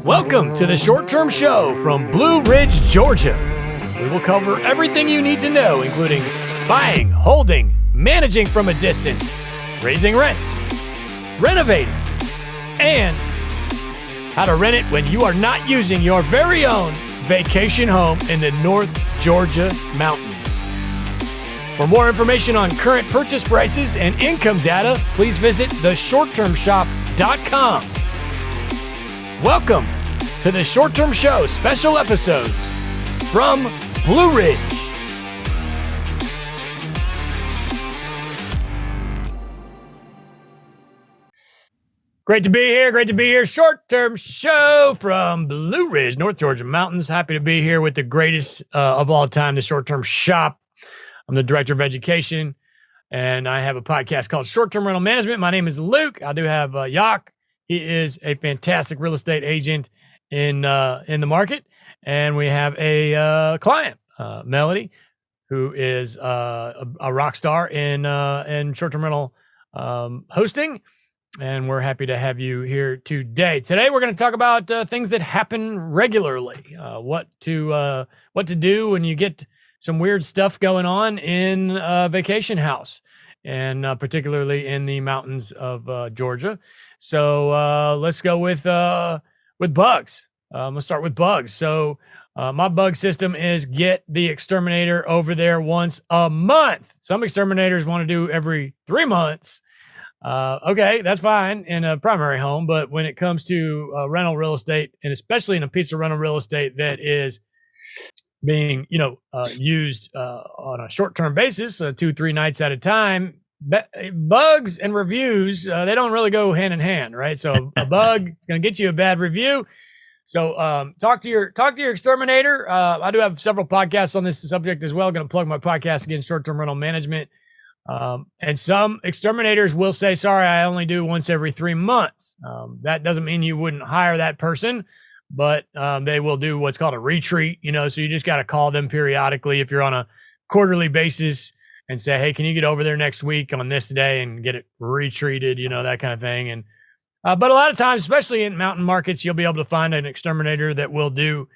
Welcome to the short-term show from Blue Ridge, Georgia. We will cover everything you need to know, including buying, holding, managing from a distance, raising rents, renovating, and how to rent it when you are not using your very own vacation home in the North Georgia mountains. For more information on current purchase prices and income data, please visit theshorttermshop.com. Welcome to the Short Term Show special episodes from Blue Ridge. Great to be here. Short Term Show from Blue Ridge, North Georgia mountains. Happy to be here with the greatest of all time, the Short Term Shop. I'm the Director of Education, and I have a podcast called Short Term Rental Management. My name is Luke. I do have Yak. He is a fantastic real estate agent in the market, and we have a client, Melody, who is a rock star in short-term rental hosting, and we're happy to have you here today. Today, we're going to talk about things that happen regularly, what to do when you get some weird stuff going on in a vacation house, and particularly in the mountains of Georgia. So let's go with bugs. Let's start with bugs. So my bug system is get the exterminator over there once a month. Some exterminators want to do every 3 months. Okay, that's fine in a primary home, but when it comes to rental real estate, and especially in a piece of rental real estate that is being used on a short-term basis, 2-3 nights at a time, bugs and reviews, they don't really go hand in hand, right? So a bug is going to get you a bad review. So talk to your exterminator. I do have several podcasts on this subject as well. Going to plug my podcast again, Short-Term Rental Management. And some exterminators will say, sorry, I only do once every 3 months. That doesn't mean you wouldn't hire that person, but they will do what's called a retreat, so you just got to call them periodically if you're on a quarterly basis and say, hey, can you get over there next week on this day and get it retreated, that kind of thing. And but a lot of times, especially in mountain markets, you'll be able to find an exterminator that will do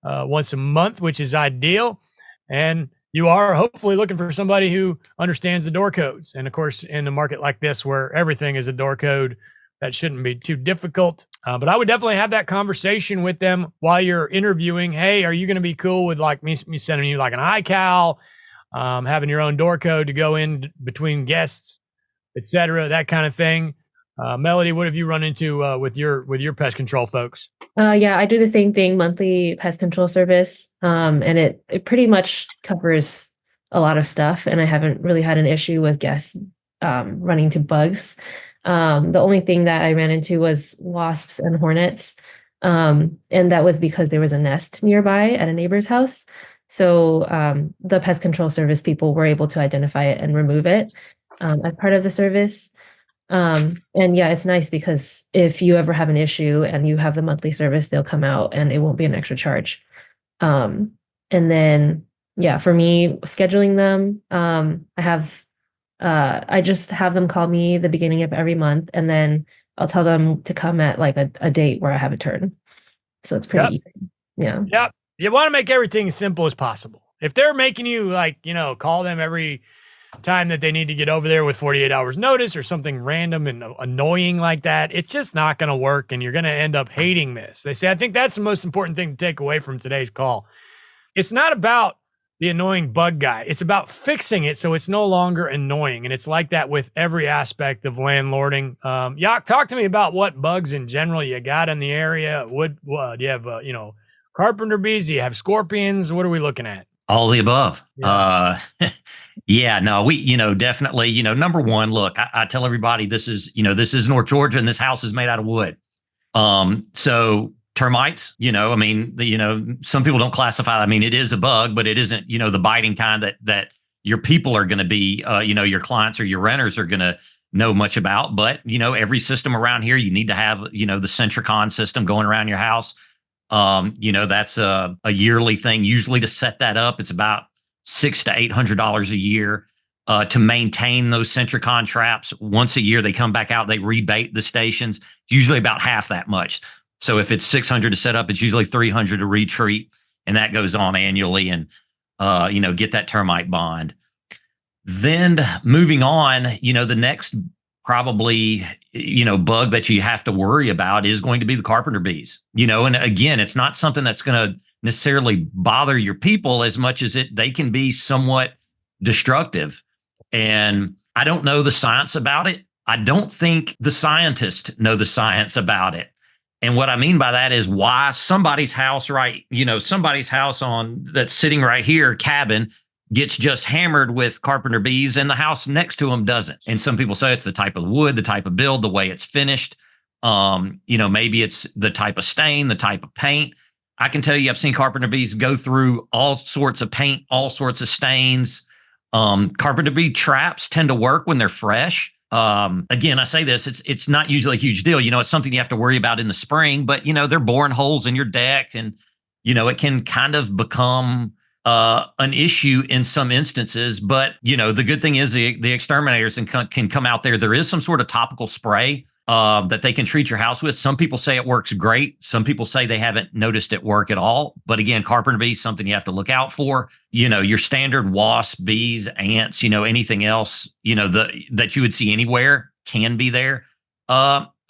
once a month, which is ideal. And you are hopefully looking for somebody who understands the door codes. And of course, in a market like this where everything is a door code, that shouldn't be too difficult. But I would definitely have that conversation with them while you're interviewing. Hey, are you going to be cool with like me sending you like an iCal, having your own door code to go in between guests, etc., that kind of thing. Melody, what have you run into with your pest control folks? Yeah, I do the same thing, monthly pest control service. And it pretty much covers a lot of stuff. And I haven't really had an issue with guests running into bugs. The only thing that I ran into was wasps and hornets. And that was because there was a nest nearby at a neighbor's house. So the pest control service people were able to identify it and remove it as part of the service. And yeah, it's nice because if you ever have an issue and you have the monthly service, they'll come out and it won't be an extra charge. And then, yeah, for me, scheduling them, I just have them call me the beginning of every month, and then I'll tell them to come at like a date where I have a turn. So it's pretty easy. Yeah. Yep. You want to make everything as simple as possible. If they're making you call them every time that they need to get over there with 48 hours notice or something random and annoying like that, it's just not going to work, and you're going to end up hating this. They say, I think that's the most important thing to take away from today's call. It's not about the annoying bug guy. It's about fixing it so it's no longer annoying. And it's like that with every aspect of landlording. Yak, talk to me about what bugs in general you got in the area. Do you have, carpenter bees? Do you have scorpions? What are we looking at? All the above. Yeah. Yeah, no, we, definitely, number one, look, I tell everybody this is North Georgia and this house is made out of wood. So termites, some people don't classify. I mean, it is a bug, but it isn't, the biting kind that your people are going to be, your clients or your renters are going to know much about. But, every system around here, you need to have, the Centricon system going around your house. That's a yearly thing. Usually to set that up, it's about $600 to $800 a year. To maintain those Centricon traps. Once a year, they come back out, they rebait the stations, usually about half that much. So if it's 600 to set up, it's usually 300 to retreat, and that goes on annually, and get that termite bond. Then moving on, the next probably, bug that you have to worry about is going to be the carpenter bees, and again, it's not something that's going to necessarily bother your people as much as they can be somewhat destructive. And I don't know the science about it. I don't think the scientists know the science about it. And what I mean by that is why somebody's house, right, somebody's house that's sitting right here, cabin, gets just hammered with carpenter bees and the house next to them doesn't. And some people say it's the type of wood, the type of build, the way it's finished. Maybe it's the type of stain, the type of paint. I can tell you, I've seen carpenter bees go through all sorts of paint, all sorts of stains. Carpenter bee traps tend to work when they're fresh. Again, I say this, it's not usually a huge deal. It's something you have to worry about in the spring, but they're boring holes in your deck, and it can kind of become an issue in some instances. But the good thing is the exterminators can come out there. There is some sort of topical spray that they can treat your house with. Some people say it works great. Some people say they haven't noticed it work at all. But again, carpenter bees, something you have to look out for. Your standard wasps, bees, ants, anything else, that you would see anywhere can be there.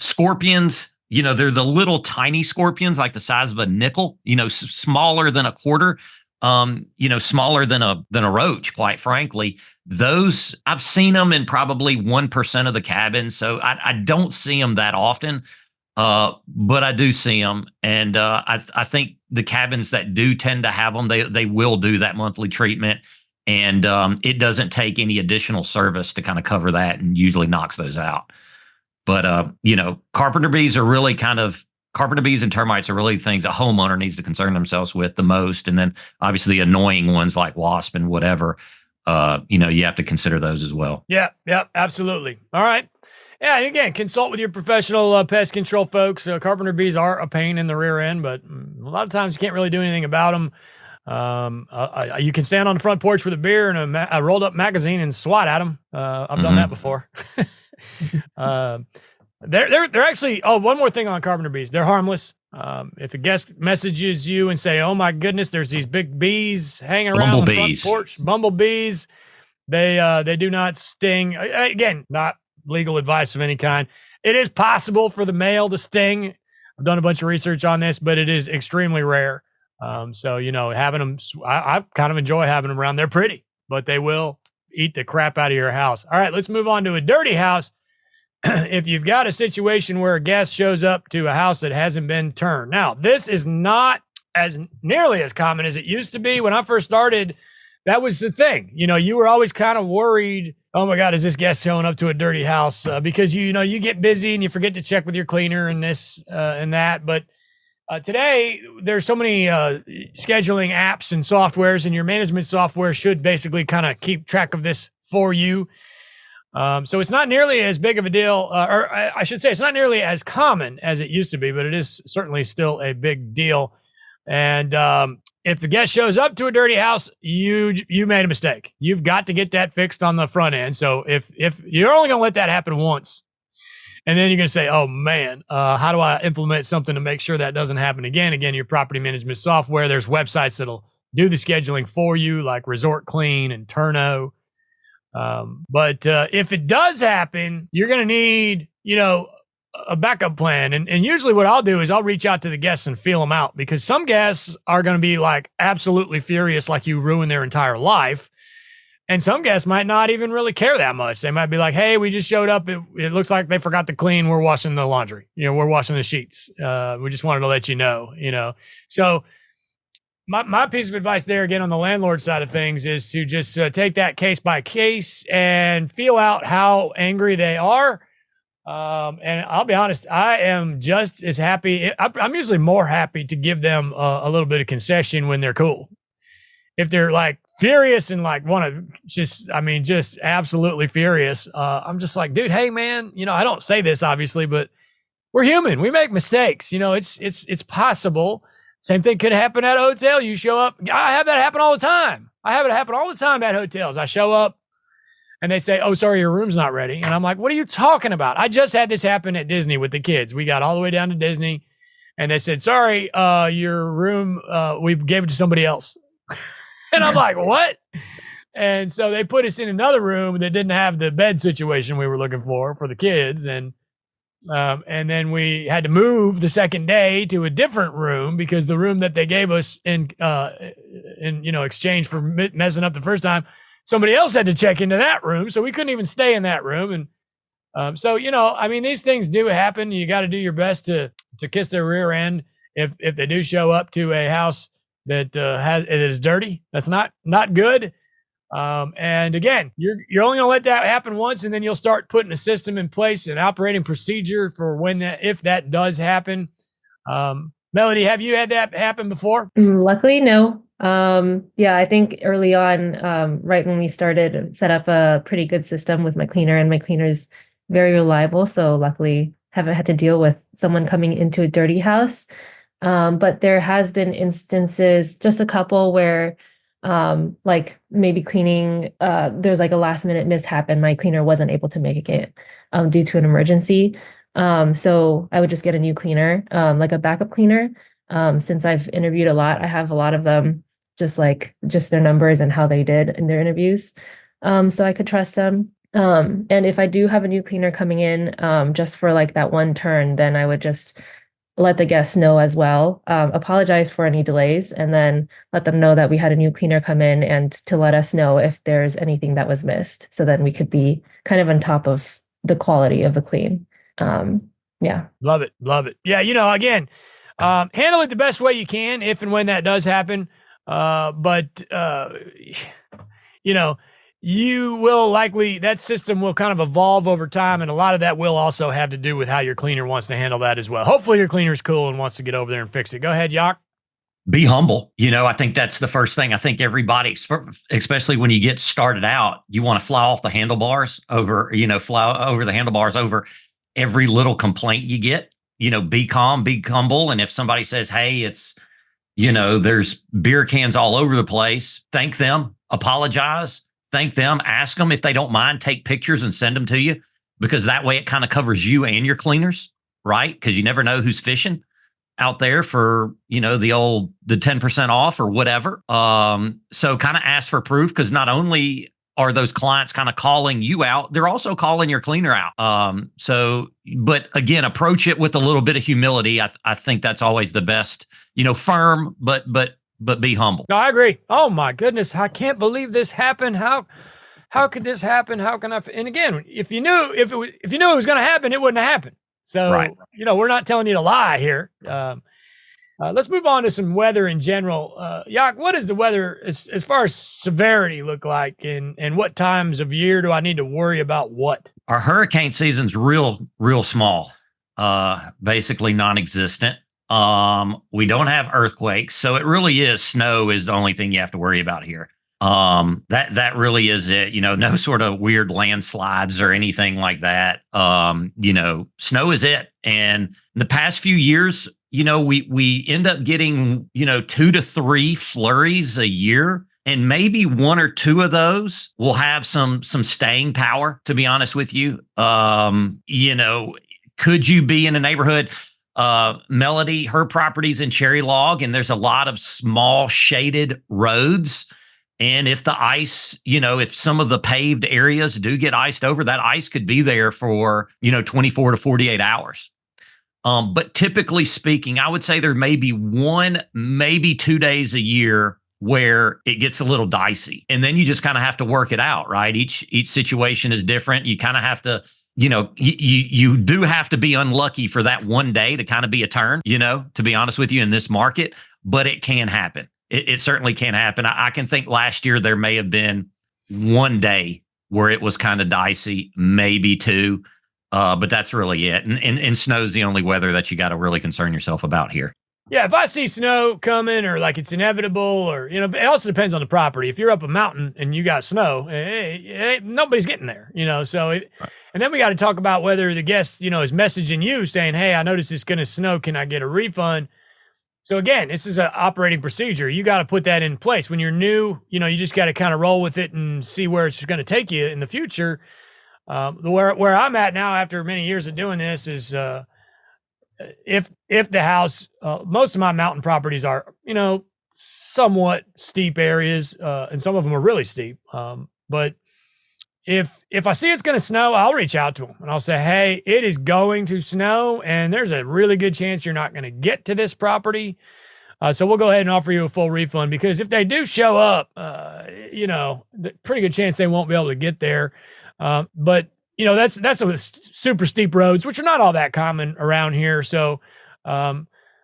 Scorpions, they're the little tiny scorpions, like the size of a nickel, smaller than a quarter, smaller than a roach, quite frankly. Those, I've seen them in probably 1% of the cabins. So I don't see them that often, but I do see them. And I think the cabins that do tend to have them, they will do that monthly treatment. And it doesn't take any additional service to kind of cover that, and usually knocks those out. But, carpenter bees and termites are really things a homeowner needs to concern themselves with the most. And then obviously annoying ones like wasp and whatever, you have to consider those as well. Yeah, absolutely. All right. Yeah, and again, consult with your professional pest control folks. Carpenter bees are a pain in the rear end, but a lot of times you can't really do anything about them. You can stand on the front porch with a beer and a rolled up magazine and swat at them. I've done that before. They're actually, one more thing on carpenter bees. They're harmless. If a guest messages you and say, oh my goodness, there's these big bees hanging around on the front porch, bumblebees, they do not sting. Again, not legal advice of any kind. It is possible for the male to sting. I've done a bunch of research on this, but it is extremely rare. So, having them, I kind of enjoy having them around. They're pretty, but they will eat the crap out of your house. All right, let's move on to a dirty house. If you've got a situation where a guest shows up to a house that hasn't been turned. Now, this is not as nearly as common as it used to be. When I first started, that was the thing. You were always kind of worried, oh my God, is this guest showing up to a dirty house? Because you get busy and you forget to check with your cleaner and this and that. But today, there's so many scheduling apps and softwares, and your management software should basically kind of keep track of this for you. So it's not nearly as big of a deal, or I should say it's not nearly as common as it used to be, but it is certainly still a big deal. And if the guest shows up to a dirty house, you made a mistake. You've got to get that fixed on the front end. So if you're only going to let that happen once, and then you're going to say, oh man, how do I implement something to make sure that doesn't happen again? Again, your property management software, there's websites that'll do the scheduling for you, like Resort Clean and Turno. But if it does happen, you're going to need, a backup plan. And usually what I'll do is I'll reach out to the guests and feel them out, because some guests are going to be like absolutely furious, like you ruined their entire life. And some guests might not even really care that much. They might be like, hey, we just showed up. It looks like they forgot to clean. We're washing the laundry. We're washing the sheets. We just wanted to let you know. So my piece of advice there, again, on the landlord side of things, is to just take that case by case and feel out how angry they are. And I'll be honest, I am just as happy. I'm usually more happy to give them a little bit of concession when they're cool. If they're like furious and like want to just absolutely furious, I'm just like, dude, hey man, I don't say this obviously, but we're human. We make mistakes. It's possible. Same thing could happen at a hotel. You show up. I have that happen all the time. I have it happen all the time at hotels. I show up and they say, oh, sorry, your room's not ready. And I'm like, what are you talking about? I just had this happen at Disney with the kids. We got all the way down to Disney And they said, sorry, your room, we gave it to somebody else. And I'm like, what? And so they put us in another room that didn't have the bed situation we were looking for the kids. And then we had to move the second day to a different room because the room that they gave us in exchange for messing up the first time, somebody else had to check into that room. So we couldn't even stay in that room. And so, these things do happen. You got to do your best to kiss their rear end if they do show up to a house that it is dirty. That's not good. And again, you're only gonna let that happen once, and then you'll start putting a system in place, an operating procedure for if that does happen. Melody, have you had that happen before? Luckily, no. I think early on, right when we started, set up a pretty good system with my cleaner, and my cleaner's very reliable. So luckily, haven't had to deal with someone coming into a dirty house. But there has been instances, just a couple where like maybe cleaning, there's like a last minute mishap and my cleaner wasn't able to make it due to an emergency. So I would just get a new cleaner, like a backup cleaner. Since I've interviewed a lot, I have a lot of them, just their numbers and how they did in their interviews. So I could trust them. And if I do have a new cleaner coming in, just for like that one turn, then I would just let the guests know as well, apologize for any delays, and then let them know that we had a new cleaner come in and to let us know if there's anything that was missed. So then we could be kind of on top of the quality of the clean. Yeah. Love it. Yeah. Again, handle it the best way you can if and when that does happen. You will likely, that system will kind of evolve over time. And a lot of that will also have to do with how your cleaner wants to handle that as well. Hopefully your cleaner's cool and wants to get over there and fix it. Go ahead, Yak. Be humble. I think that's the first thing. I think everybody, especially when you get started out, you want to fly off the handlebars over every little complaint you get. Be calm, be humble. And if somebody says, hey, it's, there's beer cans all over the place, thank them, apologize. Thank them, ask them if they don't mind, take pictures and send them to you, because that way it kind of covers you and your cleaners, right? Because you never know who's fishing out there for, the 10% off or whatever. So kind of ask for proof, because not only are those clients kind of calling you out, they're also calling your cleaner out. But again, approach it with a little bit of humility. I think that's always the best, firm, but be humble. No, I agree. Oh my goodness. I can't believe this happened. How could this happen? How can I? And again, if you knew it was going to happen, it wouldn't have happened. So, right. We're not telling you to lie here. Let's move on to some weather in general. Yak, what does the weather as far as severity look like, and what times of year do I need to worry about what? Our hurricane season's real small, basically non-existent. We don't have earthquakes, so it really is snow is the only thing you have to worry about here. That really is it. No sort of weird landslides or anything like that. Snow is it. And in the past few years, we end up getting 2 to 3 flurries a year, and maybe 1 or 2 of those will have some staying power, to be honest with you. Could you be in a neighborhood? Melody, her property's in Cherry Log, and there's a lot of small shaded roads. And if the ice, if some of the paved areas do get iced over, that ice could be there for, 24 to 48 hours. But typically speaking, I would say there may be 1, maybe 2 days a year where it gets a little dicey. And then you just kind of have to work it out, right? Each situation is different. You kind of have to, you do have to be unlucky for that one day to kind of be a turn, to be honest with you, in this market, but it can happen. It certainly can happen. I can think last year there may have been 1 day where it was kind of dicey, maybe 2, but that's really it. And snow's the only weather that you got to really concern yourself about here. Yeah, if I see snow coming or like it's inevitable, or, it also depends on the property. If you're up a mountain and you got snow, nobody's getting there, so right. And then we got to talk about whether the guest, is messaging you saying, hey, I noticed it's going to snow. Can I get a refund? So again, this is an operating procedure. You got to put that in place. When you're new, you just got to kind of roll with it and see where it's going to take you in the future. Where I'm at now after many years of doing this is, if the house, most of my mountain properties are, somewhat steep areas, and some of them are really steep. But if I see it's going to snow, I'll reach out to them and I'll say, hey, it is going to snow, and there's a really good chance you're not going to get to this property. So we'll go ahead and offer you a full refund, because if they do show up, pretty good chance they won't be able to get there. But that's a super steep roads, which are not all that common around here. So,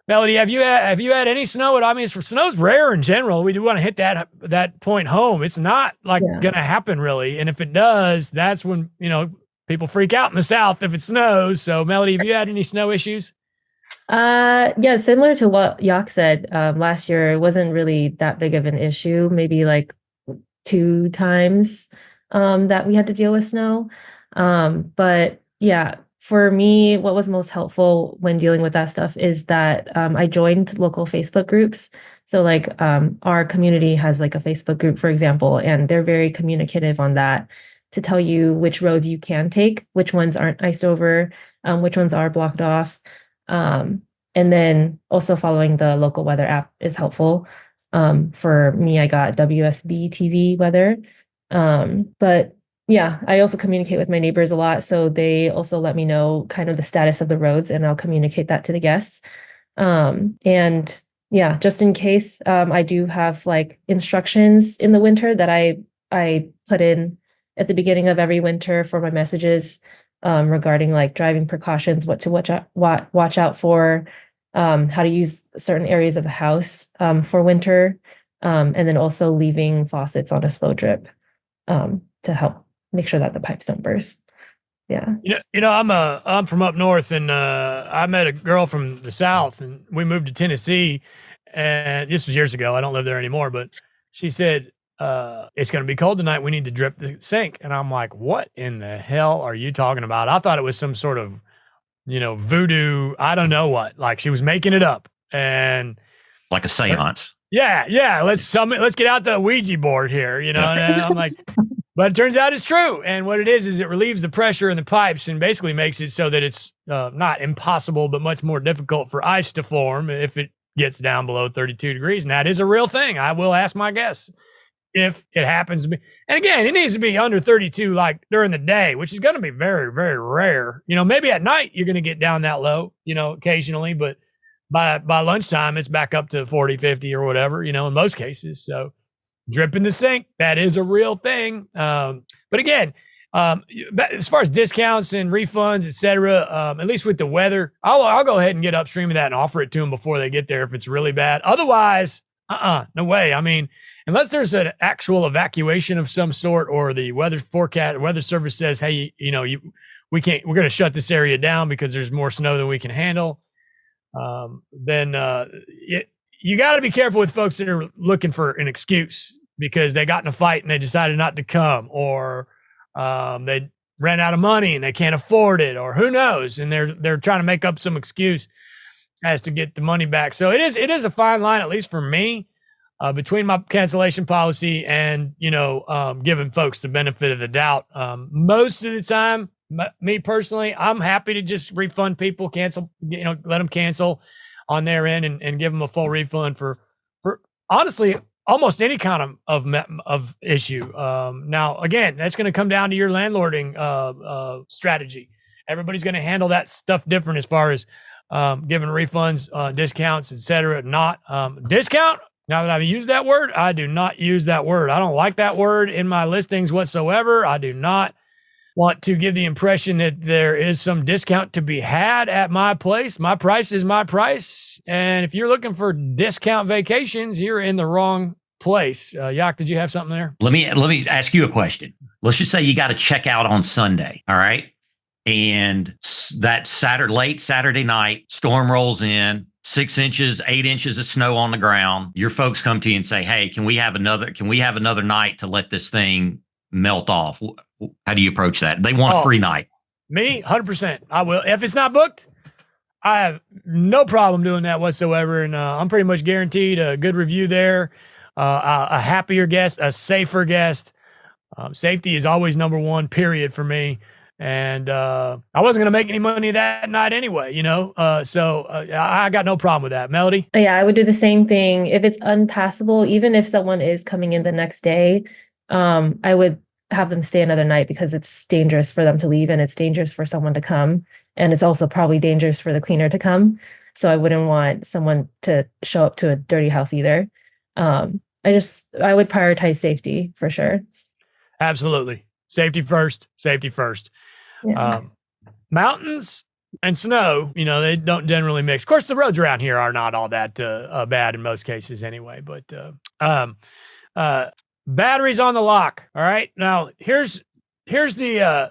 Melody, have you had any snow? I mean, snow's rare in general. We do want to hit that point home. It's not going to happen really, and if it does, that's when people freak out in the South if it snows. So, Melody, have you had any snow issues? Yeah, similar to what Yak said. Last year it wasn't really that big of an issue. Maybe like 2 times that we had to deal with snow. But yeah, for me, what was most helpful when dealing with that stuff is that I joined local Facebook groups. So like our community has like a Facebook group, for example, and they're very communicative on that to tell you which roads you can take, which ones aren't iced over, which ones are blocked off. And then also following the local weather app is helpful. For me, I got WSB TV weather. But yeah, I also communicate with my neighbors a lot. So they also let me know kind of the status of the roads, and I'll communicate that to the guests. And yeah, just in case, I do have like instructions in the winter that I put in at the beginning of every winter for my messages, regarding like driving precautions, what to watch out for, how to use certain areas of the house for winter, and then also leaving faucets on a slow drip to help make sure that the pipes don't burst. Yeah. I'm from up north, and I met a girl from the South, and we moved to Tennessee, and this was years ago. I don't live there anymore, but she said, it's going to be cold tonight. We need to drip the sink. And I'm like, what in the hell are you talking about? I thought it was some sort of, voodoo. I don't know what, like she was making it up, and like a seance. Yeah. Let's get out the Ouija board here, and I'm like, but it turns out it's true. And what it is it relieves the pressure in the pipes and basically makes it so that it's not impossible, but much more difficult for ice to form if it gets down below 32 degrees. And that is a real thing. I will ask my guests if it happens to be. And again, it needs to be under 32, like during the day, which is going to be very, very rare. Maybe at night you're going to get down that low, occasionally, but by lunchtime, it's back up to 40, 50 or whatever, in most cases. So drip in the sink, that is a real thing. But again, as far as discounts and refunds, et cetera, at least with the weather, I'll go ahead and get upstream of that and offer it to them before they get there if it's really bad. Otherwise, no way. I mean, unless there's an actual evacuation of some sort, or the weather service says, hey, we're going to shut this area down because there's more snow than we can handle. Then you got to be careful with folks that are looking for an excuse because they got in a fight and they decided not to come, or they ran out of money and they can't afford it, or who knows, and they're trying to make up some excuse as to get the money back. So it is a fine line, at least for me, between my cancellation policy and giving folks the benefit of the doubt. Most of the time, me personally, I'm happy to just refund people, cancel, let them cancel on their end and give them a full refund for honestly almost any kind of issue. Now, again, that's going to come down to your landlording strategy. Everybody's going to handle that stuff different as far as giving refunds, discounts, etc. Not discount. Now that I've used that word, I do not use that word. I don't like that word in my listings whatsoever. I do not want to give the impression that there is some discount to be had at my place. My price is my price. And if you're looking for discount vacations, you're in the wrong place. Yak, did you have something there? Let me ask you a question. Let's just say you got to check out on Sunday. All right. And that late Saturday night, storm rolls in, 6 inches, 8 inches of snow on the ground. Your folks come to you and say, hey, can we have another night to let this thing melt off? How do you approach that? They want a free night. Me, 100%. I will. If it's not booked, I have no problem doing that whatsoever. And I'm pretty much guaranteed a good review there, a happier guest, a safer guest. Safety is always number one, period, for me. And I wasn't going to make any money that night anyway, so I got no problem with that. Melody? Yeah, I would do the same thing. If it's unpassable, even if someone is coming in the next day, I would have them stay another night because it's dangerous for them to leave and it's dangerous for someone to come. And it's also probably dangerous for the cleaner to come. So I wouldn't want someone to show up to a dirty house either. I would prioritize safety for sure. Absolutely. Safety first, safety first. Yeah. Mountains and snow, they don't generally mix. Of course, the roads around here are not all that bad in most cases anyway, but batteries on the lock. All right. Now here's the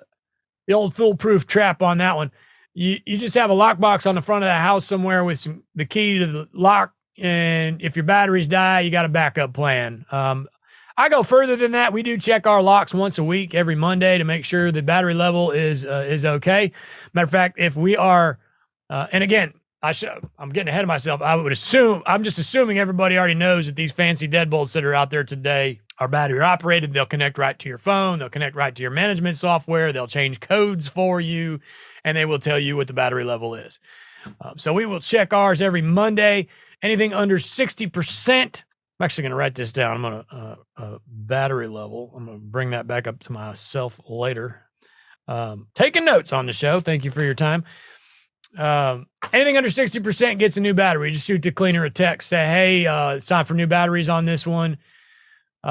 old foolproof trap on that one. You just have a lockbox on the front of the house somewhere with the key to the lock. And if your batteries die, you got a backup plan. I go further than that. We do check our locks once a week, every Monday, to make sure the battery level is okay. Matter of fact, if we are, and again, I'm getting ahead of myself. I'm just assuming everybody already knows that these fancy deadbolts that are out there today are battery operated. They'll connect right to your phone. They'll connect right to your management software. They'll change codes for you, and they will tell you what the battery level is. So we will check ours every Monday. Anything under 60%. I'm actually going to write this down. I'm going to battery level. I'm going to bring that back up to myself later. Taking notes on the show. Thank you for your time. Anything under 60% gets a new battery. Just shoot the cleaner a text. Say, hey, it's time for new batteries on this one.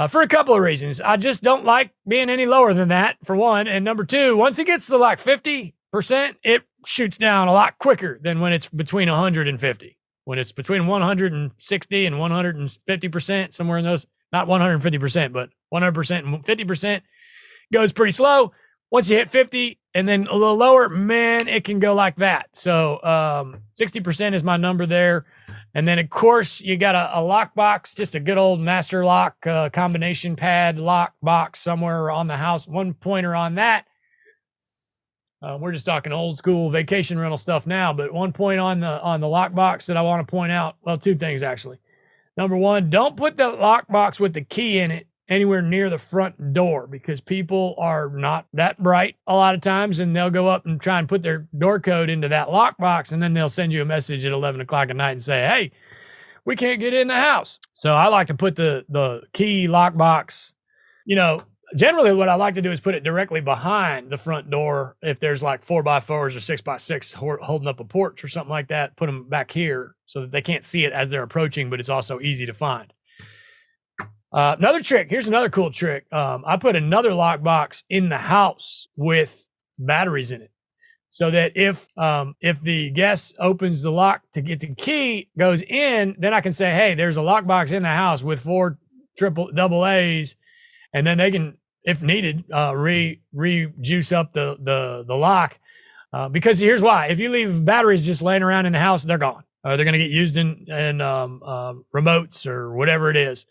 For a couple of reasons. I just don't like being any lower than that, for one. And number two, once it gets to like 50%, it shoots down a lot quicker than when it's between 100 and 50. When it's between 160 and 150%, somewhere in those, not 150%, but 100% and 50% goes pretty slow. Once you hit 50 and then a little lower, man, it can go like that. So 60% is my number there. And then, of course, you got a lock box, just a good old master lock combination pad lock box somewhere on the house. One pointer on that. We're just talking old school vacation rental stuff now, but one point on the lockbox that I want to point out. Well, two things actually. Number one, don't put the lockbox with the key in it anywhere near the front door because people are not that bright a lot of times, and they'll go up and try and put their door code into that lockbox, and then they'll send you a message at 11 o'clock at night and say, "Hey, we can't get in the house." So I like to put the key lockbox, generally, what I like to do is put it directly behind the front door. If there's like 4x4s or 6x6 holding up a porch or something like that, put them back here so that they can't see it as they're approaching, but it's also easy to find. Another trick. Here's another cool trick. I put another lockbox in the house with batteries in it, so that if the guest opens the lock to get the key, goes in, then I can say, "Hey, there's a lockbox in the house with 4 double A's," and then they can, if needed, re-juice up the lock. Because here's why. If you leave batteries just laying around in the house, they're gone. They're going to get used in remotes or whatever it is.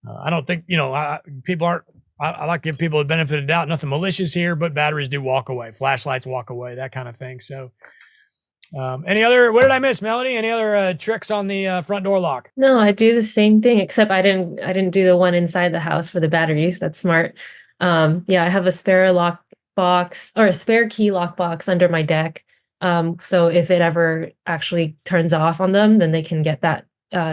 I don't think, people aren't, I like to give people the benefit of the doubt. Nothing malicious here, but batteries do walk away. Flashlights walk away, that kind of thing. So what did I miss, Melody? Any other tricks on the front door lock? No, I do the same thing, except I didn't do the one inside the house for the batteries. That's smart. Yeah, I have a spare lock box or a spare key lock box under my deck. So if it ever actually turns off on them, then they can get that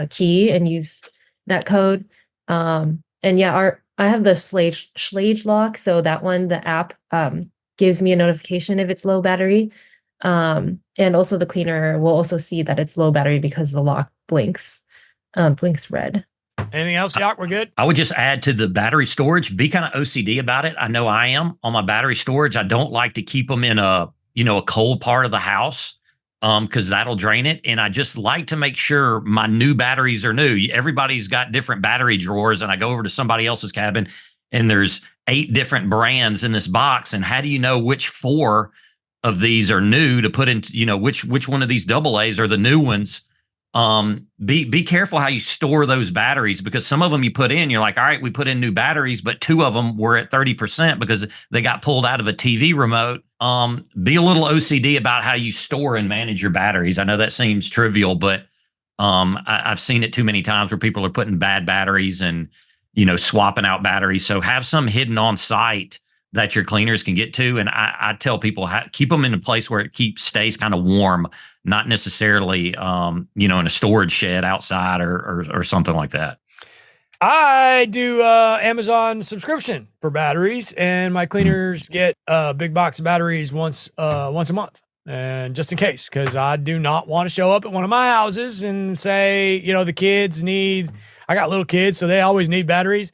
key and use that code. And yeah, I have the Schlage lock. So that one, the app gives me a notification if it's low battery. And also the cleaner will also see that it's low battery because the lock blinks red. Anything else, Yock? We're good? I would just add to the battery storage, be kind of OCD about it. I know I am on my battery storage. I don't like to keep them in a cold part of the house because that'll drain it. And I just like to make sure my new batteries are new. Everybody's got different battery drawers, and I go over to somebody else's cabin and there's 8 different brands in this box. And how do you know which 4 of these are new to put into, which one of these double A's are the new ones? Be careful how you store those batteries, because some of them you put in, you're like, all right, we put in new batteries, but 2 of them were at 30% because they got pulled out of a TV remote. Be a little OCD about how you store and manage your batteries. I know that seems trivial, but I've seen it too many times where people are putting bad batteries and, swapping out batteries. So have some hidden on site that your cleaners can get to. And I tell people, keep them in a place where it stays kind of warm, not necessarily, in a storage shed outside or something like that. I do Amazon subscription for batteries, and my cleaners get a big box of batteries once a month. And just in case, because I do not want to show up at one of my houses and say, the kids I got little kids, so they always need batteries.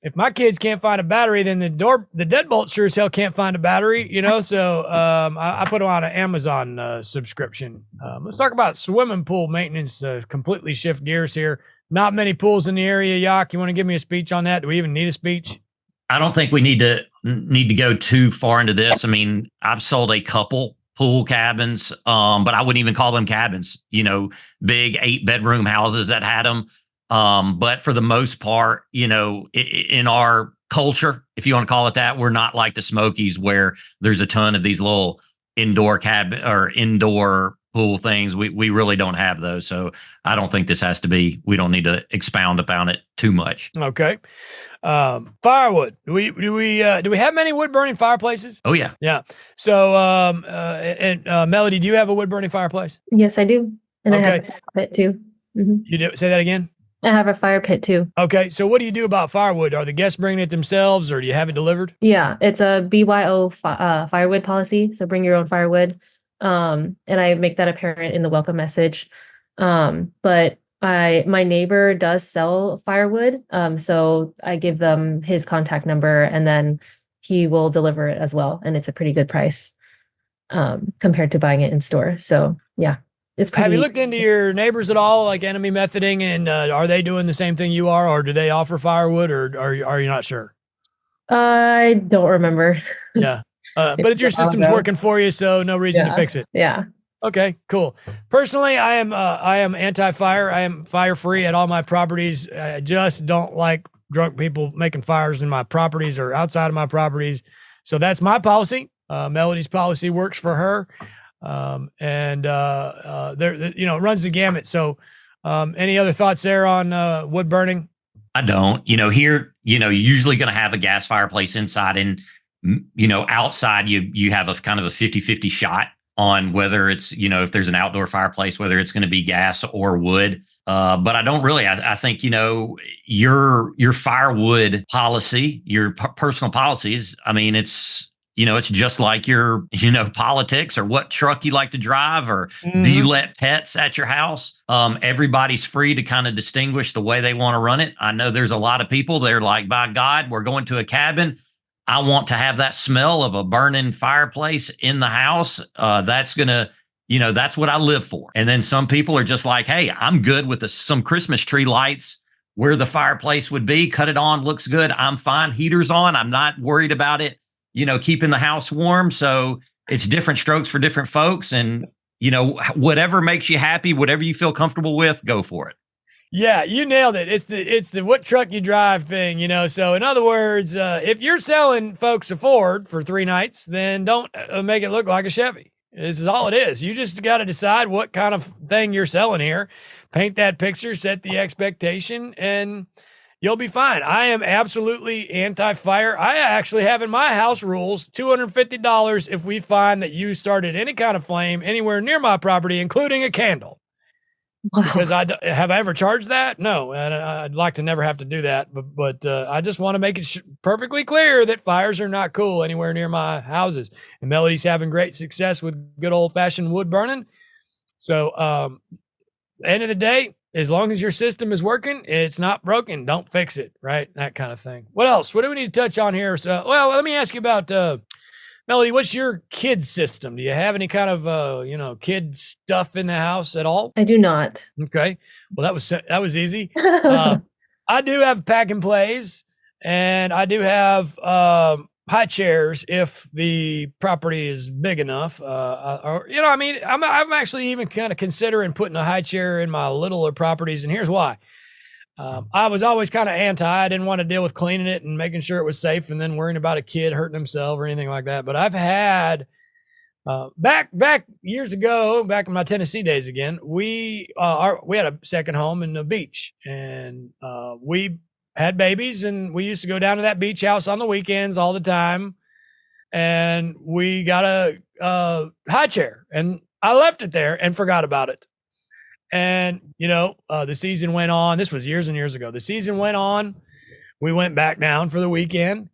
If my kids can't find a battery, then the deadbolt sure as hell can't find a battery, So I put them on an Amazon subscription. Let's talk about swimming pool maintenance. Completely shift gears here. Not many pools in the area. Yak, you want to give me a speech on that? Do we even need a speech? I don't think we need to go too far into this. I mean, I've sold a couple pool cabins, but I wouldn't even call them cabins. Big 8-bedroom houses that had them. But for the most part, in our culture, if you want to call it that, we're not like the Smokies where there's a ton of these little indoor cabin or indoor pool things. We really don't have those. So I don't think we don't need to expound upon it too much. Okay. Firewood. Do we have many wood burning fireplaces? Oh yeah. Yeah. So, Melody, do you have a wood burning fireplace? Yes, I do. And I have a fire pit too. Mm-hmm. You do? Say that again. I have a fire pit too. Okay. So what do you do about firewood? Are the guests bringing it themselves or do you have it delivered? Yeah, it's a BYO firewood policy. So bring your own firewood. And I make that apparent in the welcome message. But my neighbor does sell firewood. So I give them his contact number and then he will deliver it as well. And it's a pretty good price compared to buying it in store. So yeah. Have you looked into your neighbors at all, like enemy methoding, and are they doing the same thing you are, or do they offer firewood, or are you not sure? I don't remember. Yeah, but if your system's working for you, so no reason to fix it. Yeah. Okay, cool. Personally, I am anti-fire. I am fire-free at all my properties. I just don't like drunk people making fires in my properties or outside of my properties. So that's my policy. Melody's policy works for her. It runs the gamut. So, any other thoughts there on wood burning? I don't. Here, you're usually going to have a gas fireplace inside, and outside you have a kind of a 50-50 shot on whether it's if there's an outdoor fireplace, whether it's going to be gas or wood. But I don't really. I think your firewood policy, your personal policies. I mean, it's just like your, politics or what truck you like to drive, or do you let pets at your house? Everybody's free to kind of distinguish the way they want to run it. I know there's a lot of people, they're like, by God, we're going to a cabin. I want to have that smell of a burning fireplace in the house. That's going to, that's what I live for. And then some people are just like, hey, I'm good with some Christmas tree lights where the fireplace would be. Cut it on, looks good. I'm fine. Heater's on. I'm not worried about it. Keeping the house warm. So it's different strokes for different folks. And, whatever makes you happy, whatever you feel comfortable with, go for it. Yeah, you nailed it. It's the what truck you drive thing, So in other words, if you're selling folks a Ford for 3 nights, then don't make it look like a Chevy. This is all it is. You just got to decide what kind of thing you're selling here. Paint that picture, set the expectation, and you'll be fine. I am absolutely anti-fire. I actually have in my house rules $250 if we find that you started any kind of flame anywhere near my property, including a candle. Wow. Because have I ever charged that? No, and I'd like to never have to do that. But I just want to make it perfectly clear that fires are not cool anywhere near my houses. And Melody's having great success with good old-fashioned wood burning. So, end of the day, as long as your system is working, it's not broken, don't fix it, right? That kind of thing. What else? What do we need to touch on here? So, let me ask you about Melody. What's your kid system? Do you have any kind of kid stuff in the house at all? I do not. Okay. Well, that was easy. I do have pack and plays, and I do have high chairs if the property is big enough. I'm actually even kind of considering putting a high chair in my littler properties, and here's why. I was always kind of anti. I didn't want to deal with cleaning it and making sure it was safe and then worrying about a kid hurting himself or anything like that. But I've had back years ago, back in my Tennessee days again, we had a second home in the beach, and we had babies, and we used to go down to that beach house on the weekends all the time. And we got a high chair, and I left it there and forgot about it. And the season went on. This was years and years ago. The season went on. We went back down for the weekend,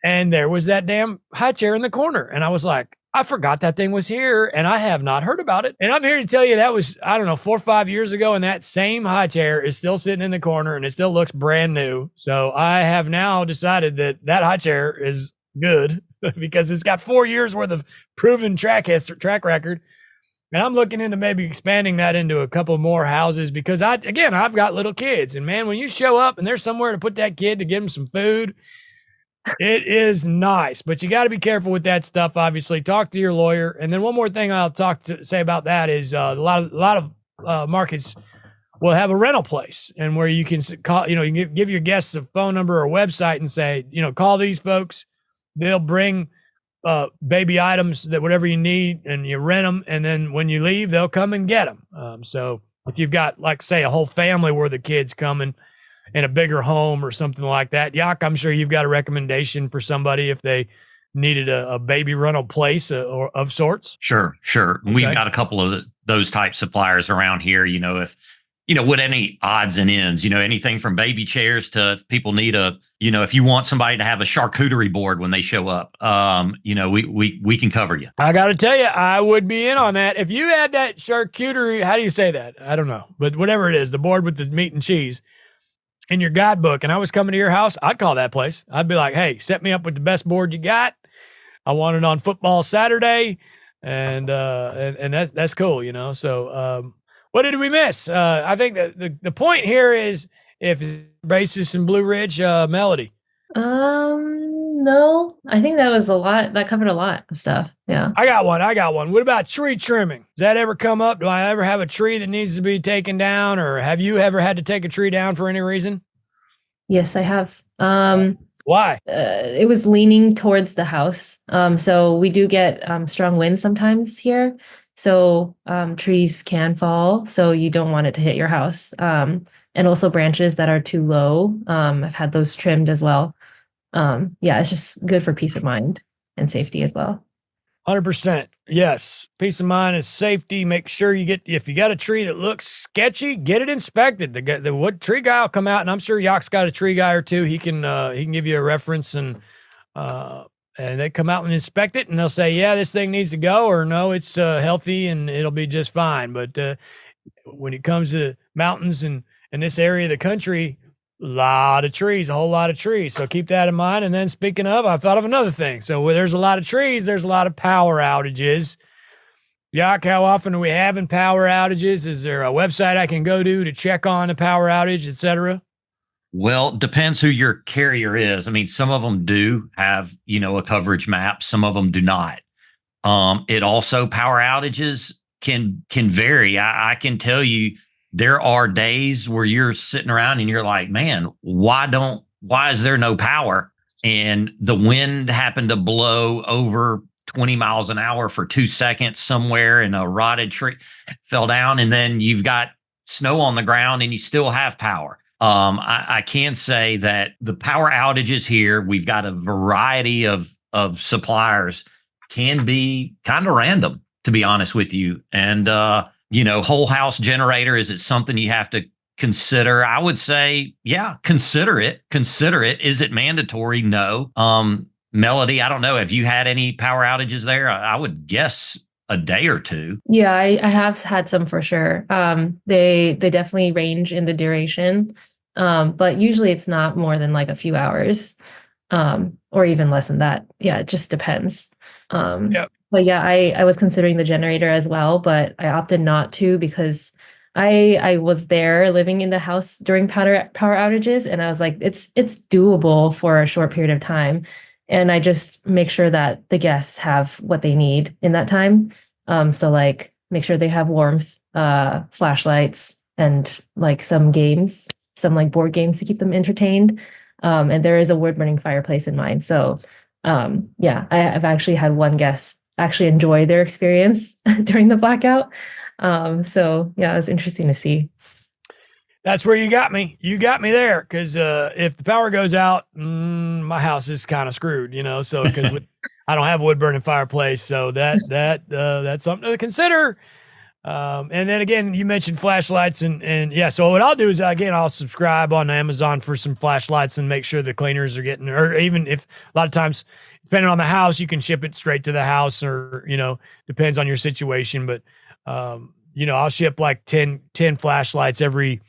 and there was that damn high chair in the corner. And I was like, I forgot that thing was here, and I have not heard about it. And I'm here to tell you that was, I don't know, 4 or 5 years ago, and that same high chair is still sitting in the corner, and it still looks brand new. So I have now decided that high chair is good because it's got 4 years worth of proven track record. And I'm looking into maybe expanding that into a couple more houses because I've got little kids, and man, when you show up and there's somewhere to put that kid to give him some food, it is nice. But you got to be careful with that stuff. Obviously, talk to your lawyer. And then one more thing I'll say about that is a lot of markets will have a rental place, and where you can call, you can give your guests a phone number or a website and say, call these folks. They'll bring baby items, that whatever you need, and you rent them, and then when you leave, they'll come and get them. So if you've got, like, say, a whole family where the kids coming in a bigger home or something like that, Yak, I'm sure you've got a recommendation for somebody if they needed a baby rental place or of sorts. Sure. Okay. We've got a couple of those type suppliers around here. If with any odds and ends, anything from baby chairs to if people need if you want somebody to have a charcuterie board when they show up, we can cover you. I got to tell you, I would be in on that. If you had that charcuterie, how do you say that? I don't know, but whatever it is, the board with the meat and cheese in your guidebook, and I was coming to your house, I'd call that place. I'd be like, hey, set me up with the best board you got. I want it on football Saturday. And that's cool, So, what did we miss? I think that the point here is if Braces and Blue Ridge Melody. No, I think that was a lot. That covered a lot of stuff. Yeah. I got one. What about tree trimming? Does that ever come up? Do I ever have a tree that needs to be taken down, or have you ever had to take a tree down for any reason? Yes, I have. Why? It was leaning towards the house. So we do get strong winds sometimes here. So trees can fall, so you don't want it to hit your house. And also branches that are too low. I've had those trimmed as well. It's just good for peace of mind and safety as well. 100%. Yes. Peace of mind and safety. Make sure if you got a tree that looks sketchy, get it inspected. The tree guy will come out, and I'm sure Yak's got a tree guy or two. He can give you a reference, and they come out and inspect it, and they'll say, yeah, this thing needs to go, or no, it's healthy and it'll be just fine. But when it comes to mountains and in this area of the country, a whole lot of trees. So keep that in mind. And then speaking of, I thought of another thing. So where there's a lot of trees, there's a lot of power outages. Yak, how often are we having power outages? Is there a website I can go to check on the power outage, et cetera? Well, depends who your carrier is. I mean, some of them do have, a coverage map. Some of them do not. It also, power outages can vary. I can tell you, there are days where you're sitting around and you're like, man, why is there no power? And the wind happened to blow over 20 miles an hour for 2 seconds somewhere, and a rotted tree fell down, and then you've got snow on the ground and you still have power. I can say that the power outages here, we've got a variety of suppliers, can be kind of random, to be honest with you. And, whole house generator, is it something you have to consider? I would say, yeah, consider it. Is it mandatory? No. Melody, I don't know. Have you had any power outages there? I would guess a day or two. Yeah, I have had some for sure. They definitely range in the duration. But usually it's not more than like a few hours, or even less than that. Yeah, it just depends. But yeah, I was considering the generator as well, but I opted not to because I was there living in the house during power outages, and I was like, it's doable for a short period of time. And I just make sure that the guests have what they need in that time. So like make sure they have warmth, flashlights, and like some games, some like board games to keep them entertained. And there is a wood burning fireplace in mine. So I've actually had one guest actually enjoy their experience during the blackout. So yeah, it was interesting to see. That's where you got me. You got me there because if the power goes out, my house is kind of screwed, So because I don't have a wood burning fireplace, so that's something to consider. And then again, you mentioned flashlights and yeah. So what I'll do is I'll subscribe on Amazon for some flashlights and make sure the cleaners are getting, or even if a lot of times, depending on the house, you can ship it straight to the house, or depends on your situation. But I'll ship like 10 flashlights every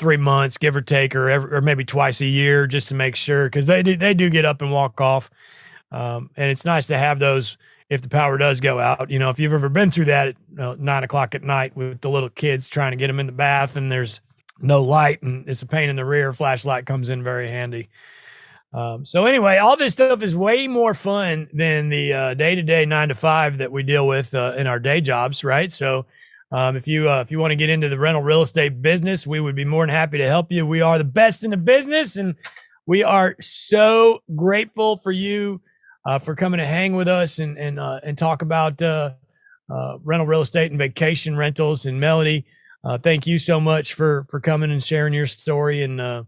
3 months, give or take, or maybe twice a year, just to make sure, because they do get up and walk off. And it's nice to have those if the power does go out. If you've ever been through that at 9 o'clock at night with the little kids trying to get them in the bath and there's no light and it's a pain in the rear, flashlight comes in very handy. So anyway, all this stuff is way more fun than the day-to-day 9 to 5 that we deal with in our day jobs, right? So if you want to get into the rental real estate business, we would be more than happy to help you. We are the best in the business, and we are so grateful for you for coming to hang with us and talk about rental real estate and vacation rentals. And Melody, thank you so much for coming and sharing your story. And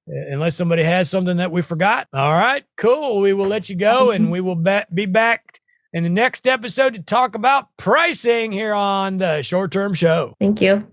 unless somebody has something that we forgot, all right, cool. We will let you go, and we will be back in the next episode to talk about pricing here on the Short Term Show. Thank you.